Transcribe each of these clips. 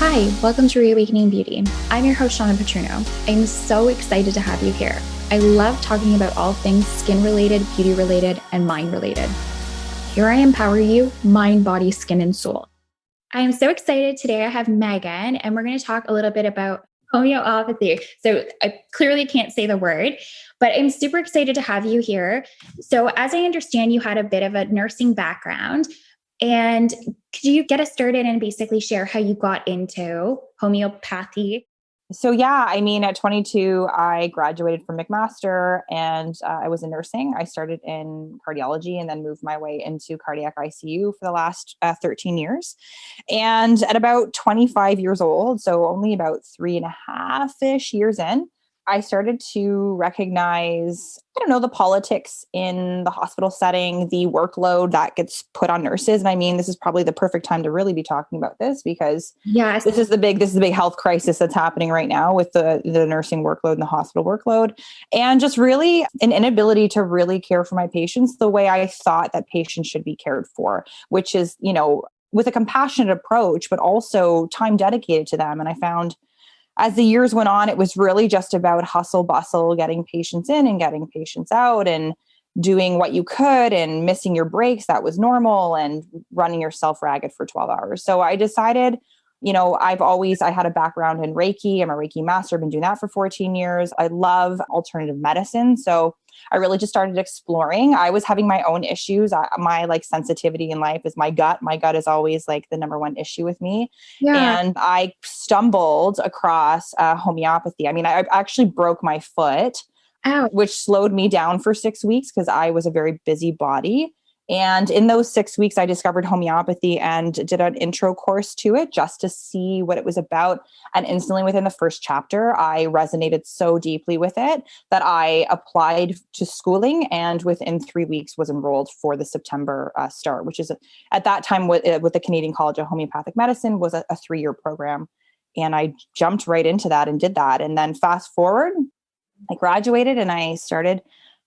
Hi, welcome to Reawakening Beauty. I'm your host, Shawna Patruno. I'm so excited to have you here. I love talking about all things skin-related, beauty-related, and mind-related. Here I empower you, mind, body, skin, and soul. I am so excited. Today I have Megan, and we're going to talk a little bit about homeopathy. So I clearly can't say the word, but I'm super excited to have you here. So as I understand, you had a bit of a nursing background. And could you get us started and basically share how you got into homeopathy? So at 22, I graduated from McMaster and I was in nursing. I started in cardiology and then moved my way into cardiac ICU for the last 13 years. And at about 25 years old, so only about 3.5-ish years in, I started to recognize, the politics in the hospital setting, the workload that gets put on nurses. And I mean, this is probably the perfect time to really be talking about this because Yes, this is the big health crisis that's happening right now with the nursing workload and the hospital workload. And just really an inability to really care for my patients the way I thought that patients should be cared for, which is, with a compassionate approach, but also time dedicated to them. And I found as the years went on, it was really just about hustle bustle, getting patients in and getting patients out and doing what you could and missing your breaks. That was normal, and running yourself ragged for 12 hours. So I decided, I had a background in Reiki. I'm a Reiki master. I've been doing that for 14 years. I love alternative medicine. So I really just started exploring. I was having my own issues. My sensitivity in life is my gut. My gut is always the number one issue with me. yeah. And I stumbled across homeopathy. I mean, I actually broke my foot, Ow. which slowed me down for 6 weeks because I was a very busy body. And in those 6 weeks, I discovered homeopathy and did an intro course to it just to see what it was about. And instantly within the first chapter, I resonated so deeply with it that I applied to schooling and within 3 weeks was enrolled for the September start, which is at that time with the Canadian College of Homeopathic Medicine was a 3-year program. And I jumped right into that and did that. And then fast forward, I graduated and I started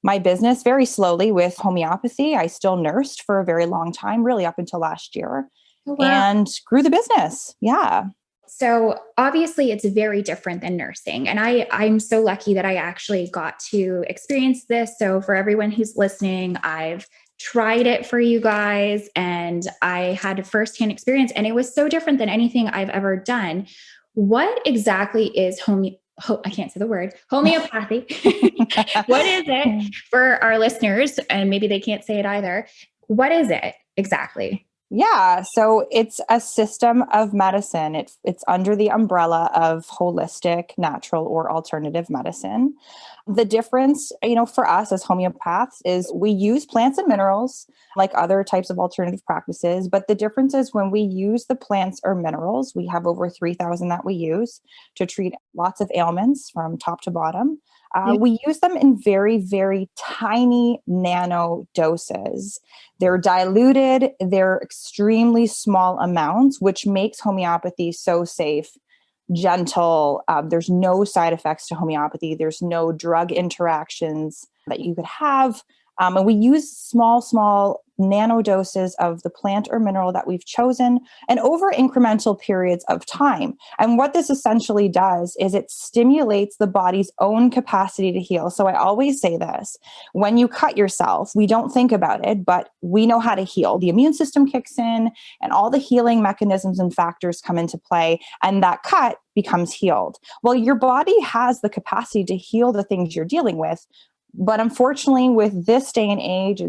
my business very slowly with homeopathy. I still nursed for a very long time, really up until last year, Oh, wow. and grew the business. Yeah. So obviously it's very different than nursing. And I'm so lucky that I actually got to experience this. So for everyone who's listening, I've tried it for you guys and I had a firsthand experience and it was so different than anything I've ever done. What exactly is I can't say the word, homeopathy? What is it for our listeners? And maybe they can't say it either. What is it exactly? Yeah. So it's a system of medicine. It's under the umbrella of holistic, natural, or alternative medicine. The difference, for us as homeopaths is we use plants and minerals like other types of alternative practices. But the difference is when we use the plants or minerals, we have over 3,000 that we use to treat lots of ailments from top to bottom. We use them in very, very tiny nano doses. They're diluted. They're extremely small amounts, which makes homeopathy so safe, gentle. There's no side effects to homeopathy. There's no drug interactions that you could have. And we use small nano doses of the plant or mineral that we've chosen and over incremental periods of time. And what this essentially does is it stimulates the body's own capacity to heal. So I always say this, when you cut yourself, we don't think about it, but we know how to heal. The immune system kicks in and all the healing mechanisms and factors come into play, and that cut becomes healed. Well, your body has the capacity to heal the things you're dealing with. But unfortunately, with this day and age,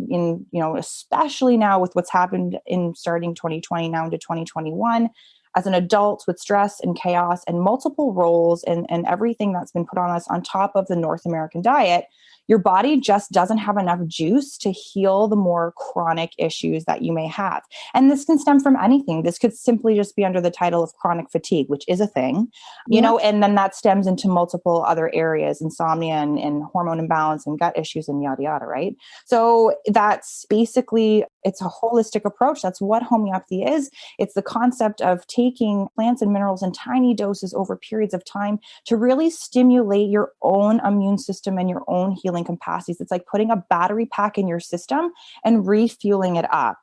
especially now with what's happened in starting 2020 now into 2021, as an adult with stress and chaos and multiple roles and everything that's been put on us on top of the North American diet, your body just doesn't have enough juice to heal the more chronic issues that you may have. And this can stem from anything. This could simply just be under the title of chronic fatigue, which is a thing, and then that stems into multiple other areas, insomnia and hormone imbalance and gut issues and yada, yada, right? So that's basically, it's a holistic approach. That's what homeopathy is. It's the concept of taking plants and minerals in tiny doses over periods of time to really stimulate your own immune system and your own healing capacities. It's like putting a battery pack in your system and refueling it up.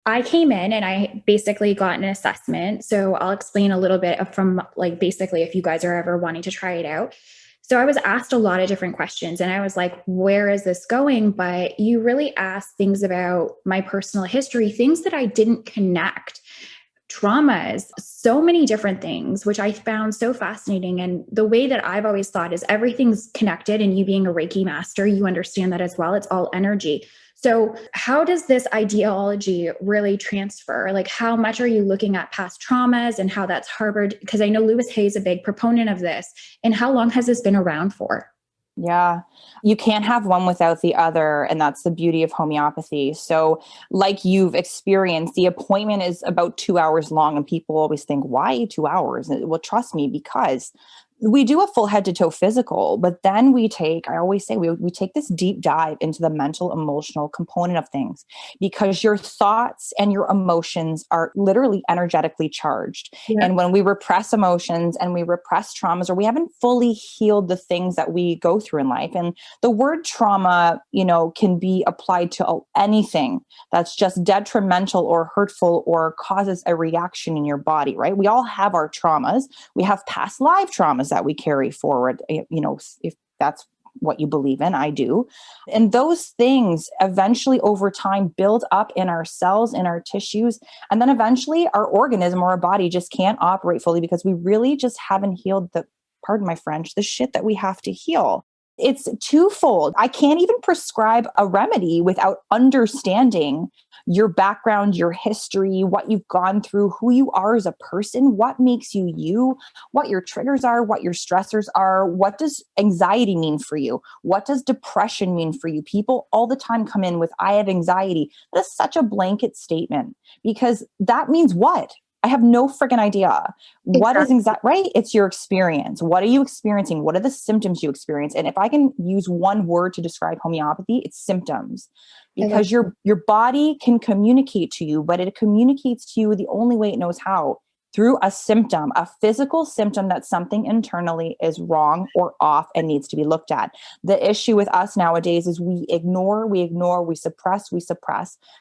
I came in and I basically got an assessment. So I'll explain a little bit from like basically if you guys are ever wanting to try it out. So I was asked a lot of different questions and I was like, where is this going? But you really asked things about my personal history, things that I didn't connect, traumas, so many different things, which I found so fascinating. And the way that I've always thought is everything's connected, and you being a Reiki master, you understand that as well. It's all energy. So how does this ideology really transfer? Like, how much are you looking at past traumas and how that's harbored? Because I know Lewis Hay is a big proponent of this. And how long has this been around for? Yeah, you can't have one without the other. And that's the beauty of homeopathy. So like you've experienced, the appointment is about 2 hours long, and people always think, why 2 hours? Well, trust me, because we do a full head to toe physical, but then I always say, we take this deep dive into the mental, emotional component of things, because your thoughts and your emotions are literally energetically charged. Yeah. And when we repress emotions and we repress traumas, or we haven't fully healed the things that we go through in life, and the word trauma, can be applied to anything that's just detrimental or hurtful or causes a reaction in your body, right? We all have our traumas. We have past life traumas that we carry forward, if that's what you believe in. I do. And those things eventually over time build up in our cells, in our tissues. And then eventually our organism or our body just can't operate fully because we really just haven't healed pardon my French, the shit that we have to heal. It's twofold. I can't even prescribe a remedy without understanding your background, your history, what you've gone through, who you are as a person, what makes you you, what your triggers are, what your stressors are. What does anxiety mean for you? What does depression mean for you? People all the time come in with, I have anxiety. That's such a blanket statement, because that means what? I have no freaking idea. What is anxiety, right? It's your experience. What are you experiencing? What are the symptoms you experience? And if I can use one word to describe homeopathy, it's symptoms. Because your body can communicate to you, but it communicates to you the only way it knows how, through a symptom, a physical symptom that something internally is wrong or off and needs to be looked at. The issue with us nowadays is we ignore, we suppress.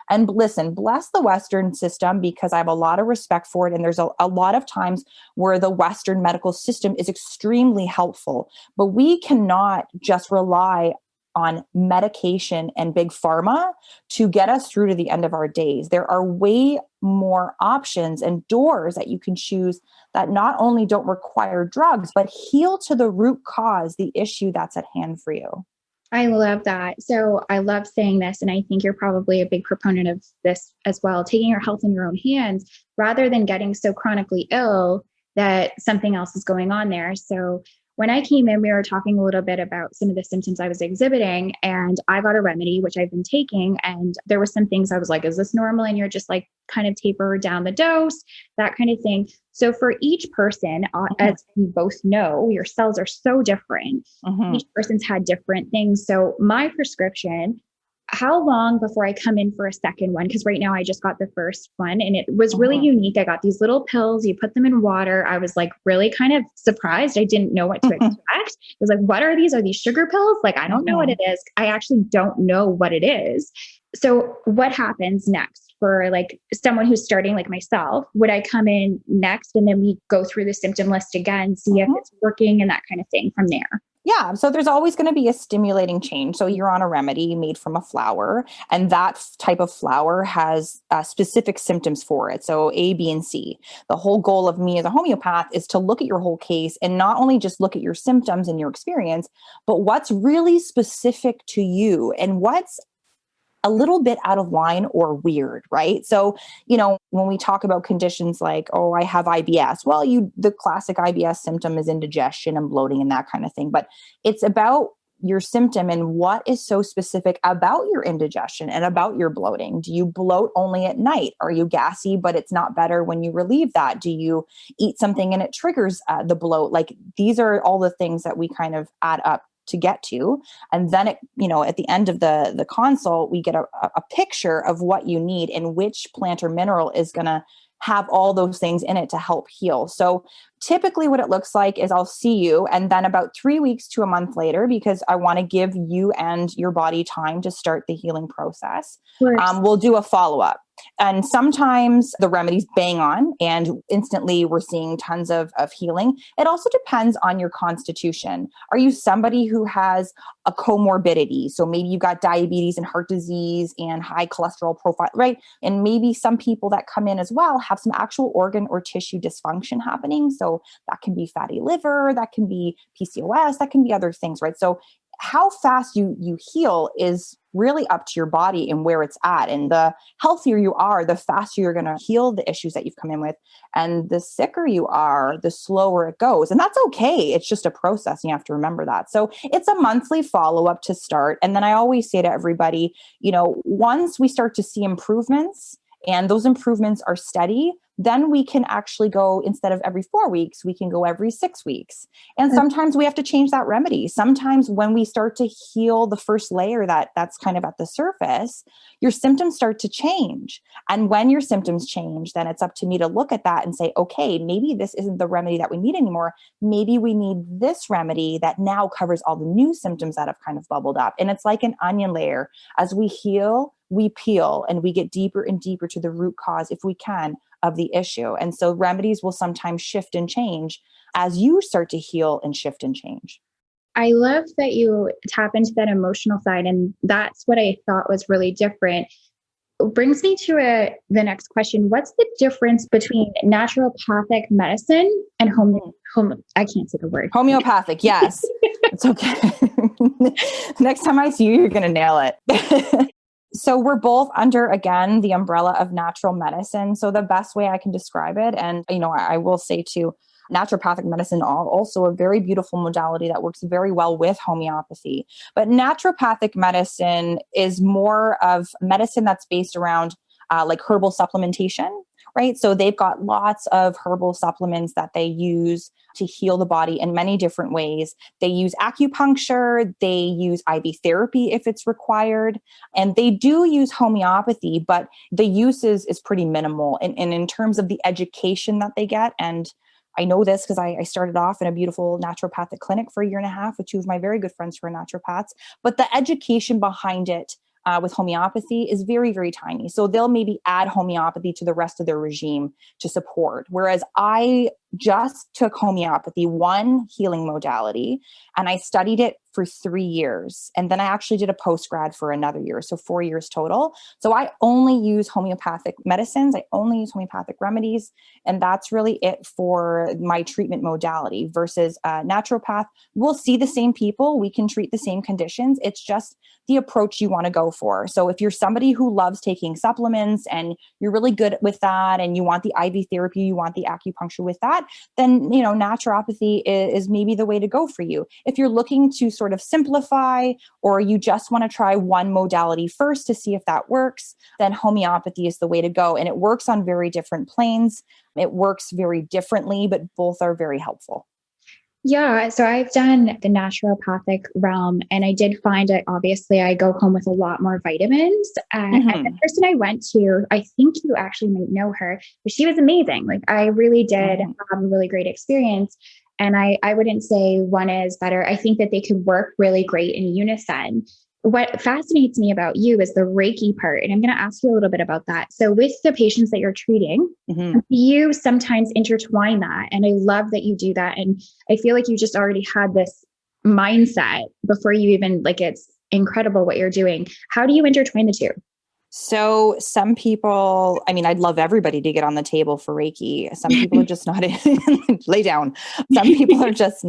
And listen, bless the Western system, because I have a lot of respect for it. And there's a lot of times where the Western medical system is extremely helpful, but we cannot just rely on medication and big pharma to get us through to the end of our days. There are way more options and doors that you can choose that not only don't require drugs, but heal to the root cause, the issue that's at hand for you. I love that. So I love saying this, and I think you're probably a big proponent of this as well, taking your health in your own hands rather than getting so chronically ill that something else is going on there. So when I came in, we were talking a little bit about some of the symptoms I was exhibiting, and I got a remedy, which I've been taking. And there were some things I was like, is this normal? And you're just like, kind of taper down the dose, that kind of thing. So for each person, as we both know, your cells are so different. Each person's had different things. So my prescription, how long before I come in for a second one? Because right now I just got the first one and it was really unique. I got these little pills, you put them in water. I was like really kind of surprised. I didn't know what to expect. I was like, what are these? Are these sugar pills? Like, I don't know what it is. I actually don't know what it is. So what happens next for like someone who's starting like myself? Would I come in next and then we go through the symptom list again, see if it's working and that kind of thing from there? Yeah. So there's always going to be a stimulating change. So you're on a remedy made from a flower, and that type of flower has specific symptoms for it. So A, B, and C. The whole goal of me as a homeopath is to look at your whole case and not only just look at your symptoms and your experience, but what's really specific to you and what's a little bit out of line or weird, right? So, when we talk about conditions like, oh, I have IBS, well, the classic IBS symptom is indigestion and bloating and that kind of thing. But it's about your symptom and what is so specific about your indigestion and about your bloating. Do you bloat only at night? Are you gassy, but it's not better when you relieve that? Do you eat something and it triggers the bloat? Like, these are all the things that we kind of add up to get to. And then at the end of the consult, we get a picture of what you need and which plant or mineral is going to have all those things in it to help heal. So typically what it looks like is I'll see you, and then about 3 weeks to a month later, because I want to give you and your body time to start the healing process, we'll do a follow-up. And sometimes the remedies bang on and instantly we're seeing tons of healing. It also depends on your constitution. Are you somebody who has a comorbidity? So maybe you've got diabetes and heart disease and high cholesterol profile, right? And maybe some people that come in as well have some actual organ or tissue dysfunction happening. So that can be fatty liver, that can be PCOS, that can be other things, right? So how fast you heal is really up to your body and where it's at. And the healthier you are, the faster you're going to heal the issues that you've come in with. And the sicker you are, the slower it goes. And that's okay. It's just a process. And you have to remember that. So it's a monthly follow-up to start. And then I always say to everybody, once we start to see improvements and those improvements are steady, then we can actually go, instead of every 4 weeks, we can go every 6 weeks. And sometimes we have to change that remedy. Sometimes when we start to heal the first layer that's kind of at the surface, your symptoms start to change. And when your symptoms change, then it's up to me to look at that and say, okay, maybe this isn't the remedy that we need anymore. Maybe we need this remedy that now covers all the new symptoms that have kind of bubbled up. And it's like an onion layer. As we heal, we peel and we get deeper and deeper to the root cause, if we can, of the issue. And so remedies will sometimes shift and change as you start to heal and shift and change. I love that you tap into that emotional side. And that's what I thought was really different. It brings me to the next question. What's the difference between naturopathic medicine and I can't say the word. Homeopathic. Yes. It's okay. Next time I see you, you're going to nail it. So we're both under, again, the umbrella of natural medicine. So the best way I can describe it, and, I will say too, naturopathic medicine, also a very beautiful modality that works very well with homeopathy. But naturopathic medicine is more of medicine that's based around like herbal supplementation, right? So they've got lots of herbal supplements that they use to heal the body in many different ways. They use acupuncture, they use IV therapy if it's required, and they do use homeopathy, but the use is pretty minimal. And in terms of the education that they get, and I know this because I started off in a beautiful naturopathic clinic for a year and a half with two of my very good friends who are naturopaths, but the education behind it with homeopathy is very, very tiny. So they'll maybe add homeopathy to the rest of their regime to support. Whereas I just took homeopathy, one healing modality, and I studied it for 3 years. And then I actually did a post-grad for another year. So 4 years total. So I only use homeopathic medicines. I only use homeopathic remedies. And that's really it for my treatment modality versus naturopath. We'll see the same people. We can treat the same conditions. It's just the approach you want to go for. So if you're somebody who loves taking supplements and you're really good with that, and you want the IV therapy, you want the acupuncture with that, then, naturopathy is maybe the way to go for you. If you're looking to sort of simplify, or you just want to try one modality first to see if that works, then homeopathy is the way to go. And it works on very different planes. It works very differently, but both are very helpful. Yeah. So I've done the naturopathic realm, and I did find it, obviously I go home with a lot more vitamins. And the person I went to, I think you actually might know her, but she was amazing. Like, I really did have a really great experience. And I wouldn't say one is better. I think that they could work really great in unison. What fascinates me about you is the Reiki part. And I'm going to ask you a little bit about that. So with the patients that you're treating, you sometimes intertwine that. And I love that you do that. And I feel like you just already had this mindset before you even, it's incredible what you're doing. How do you intertwine the two? So some people, I'd love everybody to get on the table for Reiki. Some people are just not lay down. Some people are just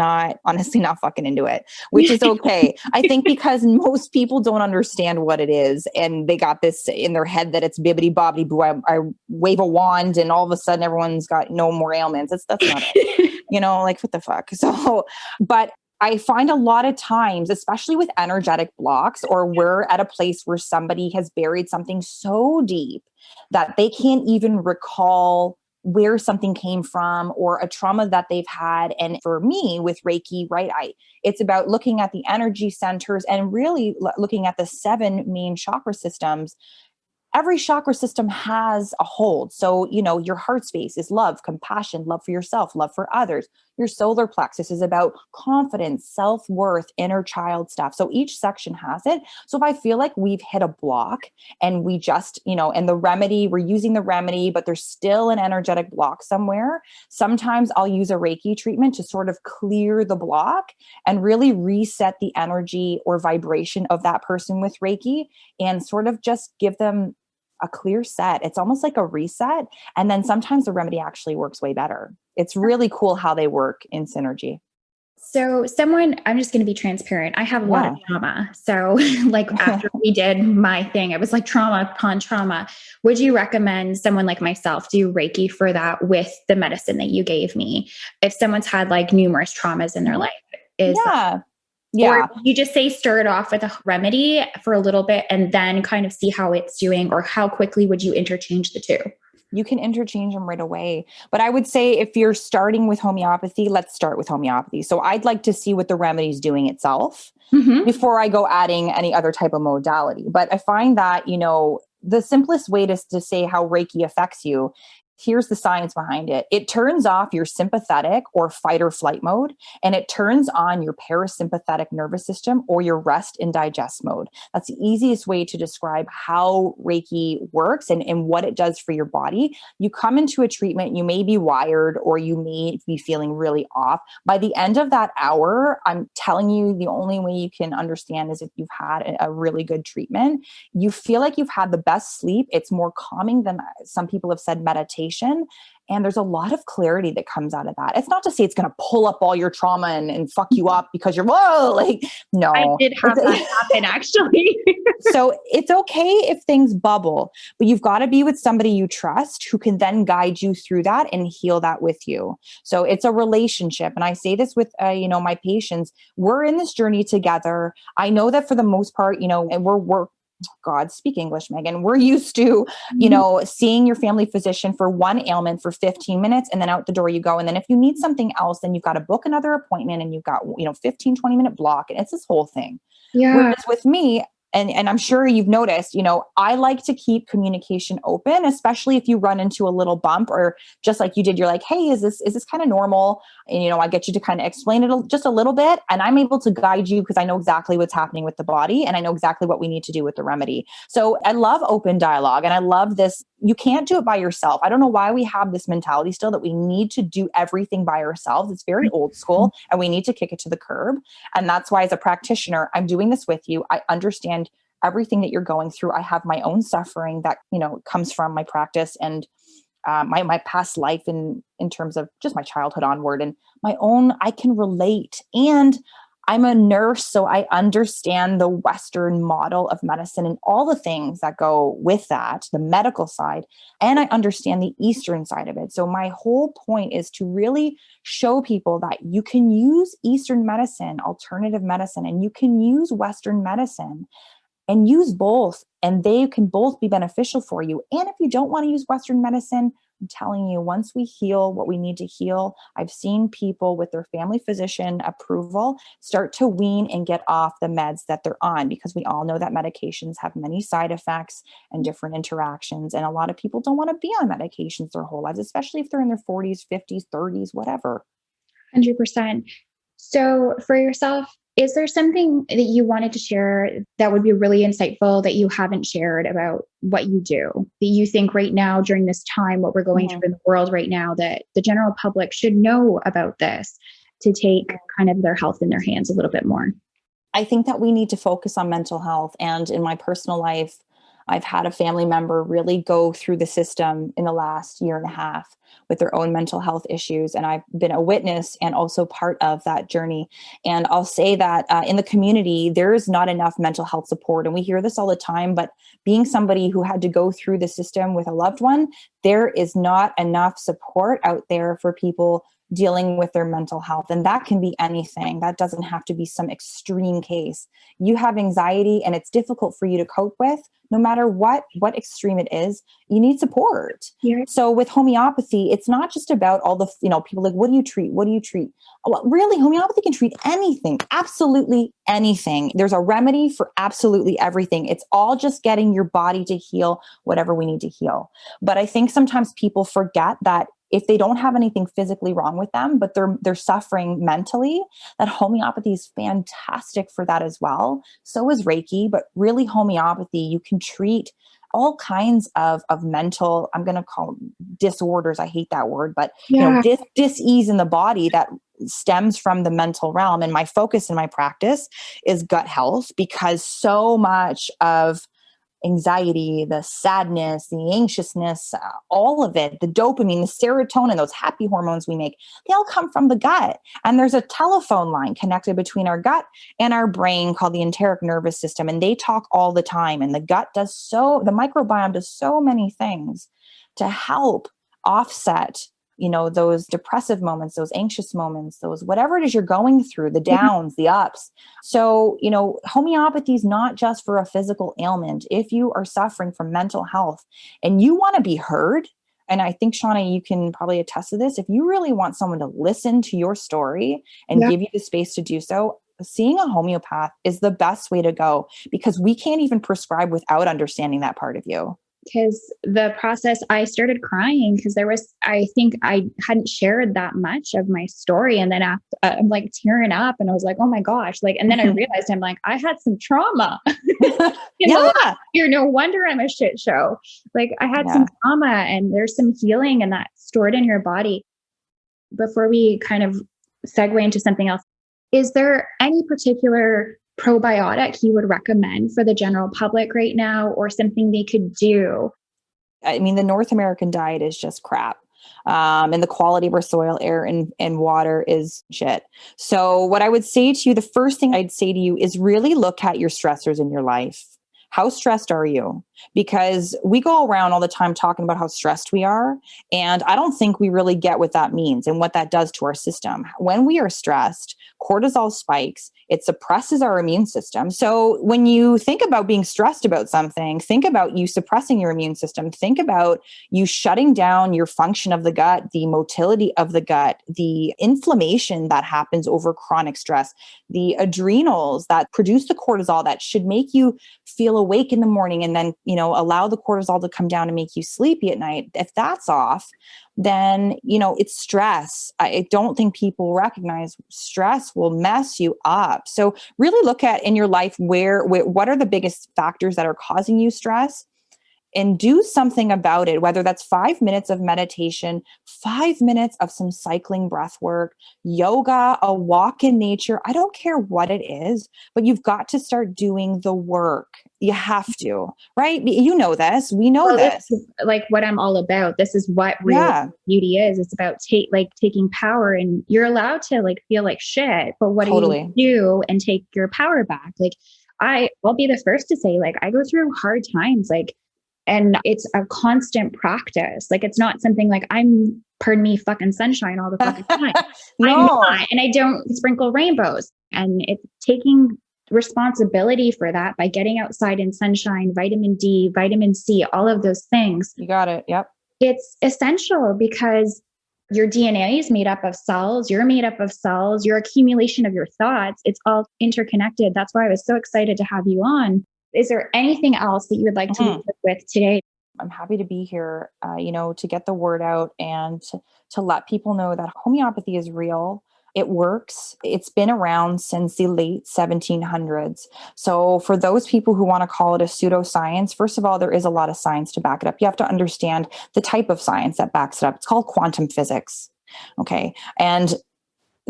honestly not fucking into it, which is okay. I think because most people don't understand what it is, and they got this in their head that it's bibbity bobbity boo. I wave a wand and all of a sudden everyone's got no more ailments. That's not it. What the fuck? So, but I find a lot of times, especially with energetic blocks, or we're at a place where somebody has buried something so deep that they can't even recall where something came from, or a trauma that they've had. And for me with Reiki, right, it's about looking at the energy centers and really looking at the 7 main chakra systems. every chakra system has a hold. So, your heart space is love, compassion, love for yourself, love for others. Your solar plexus is about confidence, self-worth, inner child stuff. So each section has it. So if I feel like we've hit a block and we just, and the remedy, we're using the remedy, but there's still an energetic block somewhere, sometimes I'll use a Reiki treatment to sort of clear the block and really reset the energy or vibration of that person with Reiki and sort of just give them a clear set. It's almost like a reset. And then sometimes the remedy actually works way better. It's really cool how they work in synergy. So I'm just going to be transparent. I have a lot of trauma. So like after we did my thing, it was like trauma upon trauma. Would you recommend someone like myself do Reiki for that with the medicine that you gave me? If someone's had like numerous traumas in their life, or you just say stir it off with a remedy for a little bit and then kind of see how it's doing, or how quickly would you interchange the two? You can interchange them right away. But I would say if you're starting with homeopathy, let's start with homeopathy. So I'd like to see what the remedy is doing itself before I go adding any other type of modality. But I find that, the simplest way to say how Reiki affects you, here's the science behind it. It turns off your sympathetic or fight or flight mode, and it turns on your parasympathetic nervous system or your rest and digest mode. That's the easiest way to describe how Reiki works and what it does for your body. You come into a treatment, you may be wired or you may be feeling really off. By the end of that hour, I'm telling you, the only way you can understand is if you've had a really good treatment. You feel like you've had the best sleep. It's more calming than some people have said meditation. And there's a lot of clarity that comes out of that. It's not to say it's going to pull up all your trauma and fuck you up because you're, no. I did have that happen actually. So it's okay if things bubble, but you've got to be with somebody you trust who can then guide you through that and heal that with you. So it's a relationship. And I say this with, my patients, we're in this journey together. I know that for the most part, and we're God, speak English, Megan. We're used to, seeing your family physician for one ailment for 15 minutes and then out the door you go. And then if you need something else, then you've got to book another appointment and you've got, 15, 20-minute block. And it's this whole thing. Yeah. Whereas with me, and I'm sure you've noticed, I like to keep communication open, especially if you run into a little bump or just like you did, you're like, hey, is this kind of normal? And, I get you to kind of explain it just a little bit. And I'm able to guide you because I know exactly what's happening with the body and I know exactly what we need to do with the remedy. So I love open dialogue and I love this. You can't do it by yourself. I don't know why we have this mentality still that we need to do everything by ourselves. It's very old school and we need to kick it to the curb. And that's why as a practitioner, I'm doing this with you. I understand everything that you're going through. I have my own suffering that, comes from my practice and my past life in terms of just my childhood onward and my own, I can relate. And I'm a nurse, so I understand the Western model of medicine and all the things that go with that, the medical side, and I understand the Eastern side of it. So my whole point is to really show people that you can use Eastern medicine, alternative medicine, and you can use Western medicine and use both, and they can both be beneficial for you. And if you don't want to use Western medicine, I'm telling you, once we heal what we need to heal, I've seen people with their family physician approval start to wean and get off the meds that they're on, because we all know that medications have many side effects and different interactions. And a lot of people don't want to be on medications their whole lives, especially if they're in their 40s, 50s, 30s, whatever. 100%. So for yourself, is there something that you wanted to share that would be really insightful that you haven't shared about what you do, that you think right now during this time, what we're going through in the world right now, that the general public should know about this to take kind of their health in their hands a little bit more? I think that we need to focus on mental health. And in my personal life, I've had a family member really go through the system in the last year and a half with their own mental health issues. And I've been a witness and also part of that journey. And I'll say that in the community, there is not enough mental health support. And we hear this all the time, but being somebody who had to go through the system with a loved one, there is not enough support out there for people dealing with their mental health. And that can be anything. That doesn't have to be some extreme case. You have anxiety and it's difficult for you to cope with, no matter what extreme it is, you need support. Yeah. So with homeopathy, see, it's not just about all the, people like, what do you treat? What do you treat? Well, really, homeopathy can treat anything, absolutely anything. There's a remedy for absolutely everything. It's all just getting your body to heal whatever we need to heal. But I think sometimes people forget that if they don't have anything physically wrong with them, but they're suffering mentally, that homeopathy is fantastic for that as well. So is Reiki, but really homeopathy, you can treat all kinds of mental, I'm going to call them disorders. I hate that word, but dis-ease in the body that stems from the mental realm. And my focus in my practice is gut health, because so much of anxiety, the sadness, the anxiousness, all of it, the dopamine, the serotonin, those happy hormones we make, they all come from the gut. And there's a telephone line connected between our gut and our brain called the enteric nervous system. And they talk all the time. And the microbiome does so many things to help offset those depressive moments, those anxious moments, those whatever it is you're going through, the downs, the ups. So, homeopathy is not just for a physical ailment. If you are suffering from mental health and you want to be heard, and I think, Shawna, you can probably attest to this, if you really want someone to listen to your story and give you the space to do so, seeing a homeopath is the best way to go, because we can't even prescribe without understanding that part of you. Because the process, I started crying because I think I hadn't shared that much of my story. And then I'm like tearing up and I was like, oh my gosh. And then I realized I had some trauma. No wonder I'm a shit show. I had some trauma, and there's some healing and that stored in your body. Before we kind of segue into something else, is there any particular probiotic you would recommend for the general public right now, or something they could do? I mean, the North American diet is just crap. And the quality of our soil, air, and water is shit. So what I would say to you, the first thing I'd say to you is really look at your stressors in your life. How stressed are you? Because we go around all the time talking about how stressed we are. And I don't think we really get what that means and what that does to our system. When we are stressed, cortisol spikes, it suppresses our immune system. So when you think about being stressed about something, think about you suppressing your immune system. Think about you shutting down your function of the gut, the motility of the gut, the inflammation that happens over chronic stress, the adrenals that produce the cortisol that should make you feel awake in the morning and then, allow the cortisol to come down and make you sleepy at night. If that's off, then, it's stress. I don't think people recognize stress will mess you up. So really look at in your life what are the biggest factors that are causing you stress, and do something about it, whether that's 5 minutes of meditation, 5 minutes of some cycling breath work, yoga, a walk in nature. I don't care what it is, but you've got to start doing the work. You have to, right? You know this. We know this. This is what I'm all about. This is what real beauty is. It's about taking power, and you're allowed to feel like shit, but what do you do and take your power back? I'll be the first to say, I go through hard times, and it's a constant practice. It's not something I'm, pardon me, fucking sunshine all the fucking time. No. I'm not, and I don't sprinkle rainbows. And it's taking responsibility for that by getting outside in sunshine, vitamin D, vitamin C, all of those things. You got it. Yep. It's essential because your DNA is made up of cells. You're made up of cells. Your accumulation of your thoughts, it's all interconnected. That's why I was so excited to have you on. Is there anything else that you would like to leave with today? I'm happy to be here, to get the word out and to let people know that homeopathy is real. It works. It's been around since the late 1700s. So for those people who want to call it a pseudoscience, first of all, there is a lot of science to back it up. You have to understand the type of science that backs it up. It's called quantum physics. Okay. And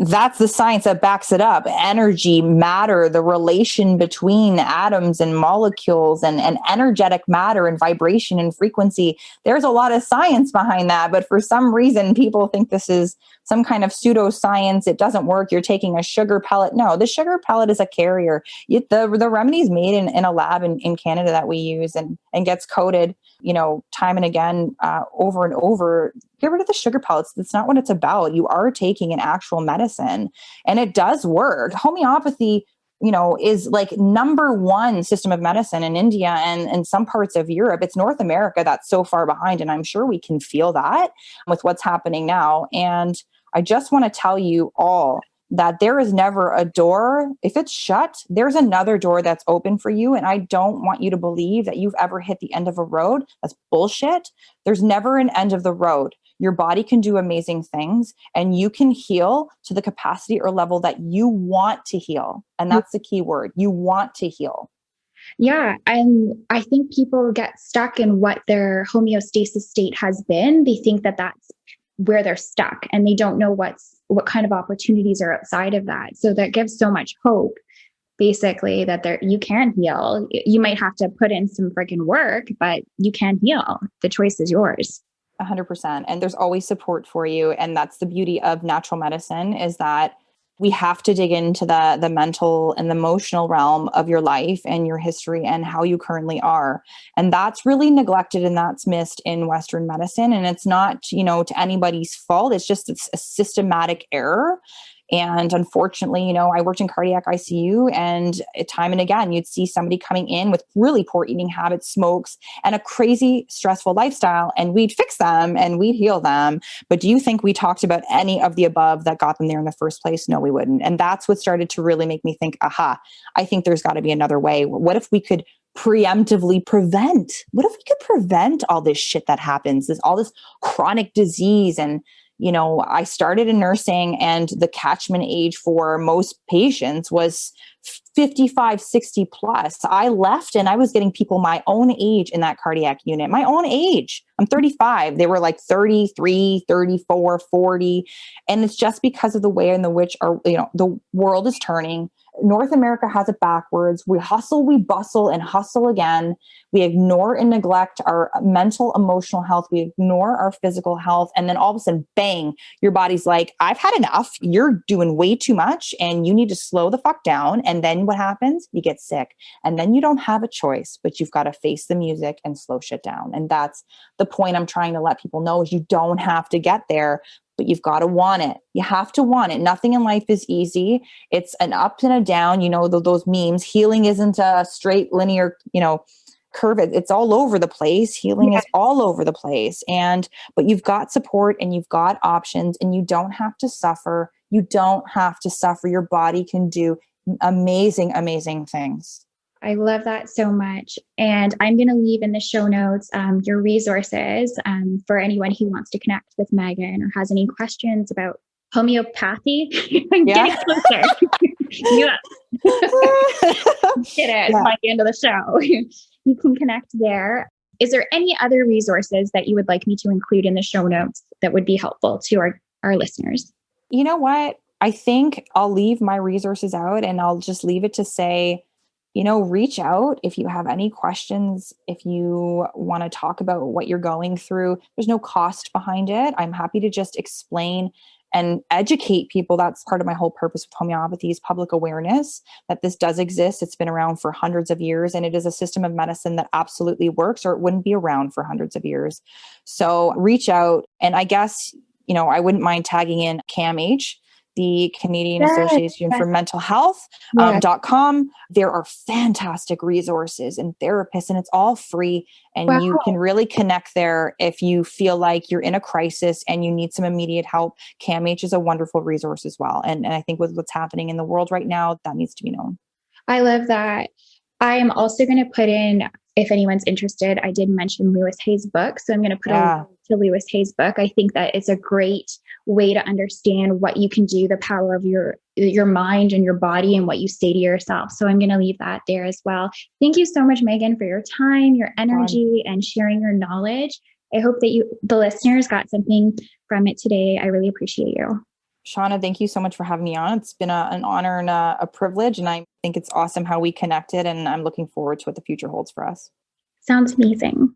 that's the science that backs it up. Energy, matter, the relation between atoms and molecules and energetic matter and vibration and frequency. There's a lot of science behind that. But for some reason, people think this is some kind of pseudoscience. It doesn't work. You're taking a sugar pellet. No, the sugar pellet is a carrier. The remedy is made in a lab in Canada that we use and gets coated, time and again, over and over. Get rid of the sugar pellets. That's not what it's about. You are taking an actual medicine and it does work. Homeopathy is like number one system of medicine in India and some parts of Europe. It's North America that's so far behind. And I'm sure we can feel that with what's happening now. And I just want to tell you all that there is never a door. If it's shut, there's another door that's open for you. And I don't want you to believe that you've ever hit the end of a road. That's bullshit. There's never an end of the road. Your body can do amazing things and you can heal to the capacity or level that you want to heal. And that's the key word. You want to heal. Yeah. And I think people get stuck in what their homeostasis state has been. They think that that's where they're stuck and they don't know what kind of opportunities are outside of that. So that gives so much hope, basically, that you can heal. You might have to put in some freaking work, but you can heal. The choice is yours. 100%. And there's always support for you. And that's the beauty of natural medicine, is that we have to dig into the mental and the emotional realm of your life and your history and how you currently are. And that's really neglected and that's missed in Western medicine. And it's not, to anybody's fault. It's a systematic error. And unfortunately, I worked in cardiac ICU and time and again, you'd see somebody coming in with really poor eating habits, smokes, and a crazy stressful lifestyle. And we'd fix them and we'd heal them. But do you think we talked about any of the above that got them there in the first place? No, we wouldn't. And that's what started to really make me think, aha, I think there's got to be another way. What if we could preemptively prevent? What if we could prevent all this shit that happens, all this chronic disease? And I started in nursing and the catchment age for most patients was 55, 60 plus. I left and I was getting people my own age in that cardiac unit, my own age. I'm 35. They were like 33, 34, 40. And it's just because of the way in which the world is turning. North America has it backwards. We hustle, we bustle and hustle again. We ignore and neglect our mental, emotional health. We ignore our physical health. And then all of a sudden, bang, your body's like, I've had enough. You're doing way too much and you need to slow the fuck down. And then what happens? You get sick. And then you don't have a choice, but you've got to face the music and slow shit down. And that's the point I'm trying to let people know, is you don't have to get there, but you've got to want it. You have to want it. Nothing in life is easy. It's an up and a down. Those memes. Healing isn't a straight linear, curve. It's all over the place. Healing is all over the place. But you've got support and you've got options and you don't have to suffer. You don't have to suffer. Your body can do amazing, amazing things. I love that so much. And I'm going to leave in the show notes your resources for anyone who wants to connect with Megan or has any questions about homeopathy. I'm getting closer. Yeah. Get it by the end of the show. You can connect there. Is there any other resources that you would like me to include in the show notes that would be helpful to our listeners? You know what? I think I'll leave my resources out and I'll just leave it to say, reach out if you have any questions, if you want to talk about what you're going through. There's no cost behind it. I'm happy to just explain and educate people. That's part of my whole purpose with homeopathy, is public awareness that this does exist. It's been around for hundreds of years and it is a system of medicine that absolutely works, or it wouldn't be around for hundreds of years. So reach out. And I guess, I wouldn't mind tagging in CAMH, the Canadian Association for Mental Health, .com. There are fantastic resources and therapists, and it's all free. And you can really connect there if you feel like you're in a crisis and you need some immediate help. CAMH is a wonderful resource as well. And I think with what's happening in the world right now, that needs to be known. I love that. I am also going to put in, if anyone's interested, I did mention Lewis Hayes' book. So I'm going to put a link to Lewis Hayes' book. I think that it's a great way to understand what you can do, the power of your mind and your body and what you say to yourself. So I'm going to leave that there as well. Thank you so much, Megan, for your time, your energy, and sharing your knowledge. I hope that the listeners got something from it today. I really appreciate you. Shawna, thank you so much for having me on. It's been an honor and a privilege. And I think it's awesome how we connected. And I'm looking forward to what the future holds for us. Sounds amazing.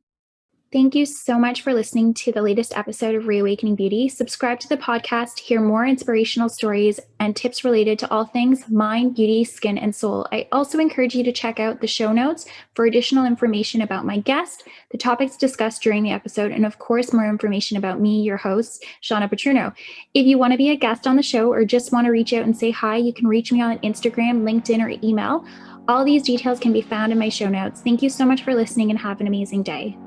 Thank you so much for listening to the latest episode of Reawakening Beauty. Subscribe to the podcast, hear more inspirational stories and tips related to all things mind, beauty, skin, and soul. I also encourage you to check out the show notes for additional information about my guest, the topics discussed during the episode, and of course, more information about me, your host, Shawna Patruno. If you want to be a guest on the show or just want to reach out and say hi, you can reach me on Instagram, LinkedIn, or email. All these details can be found in my show notes. Thank you so much for listening and have an amazing day.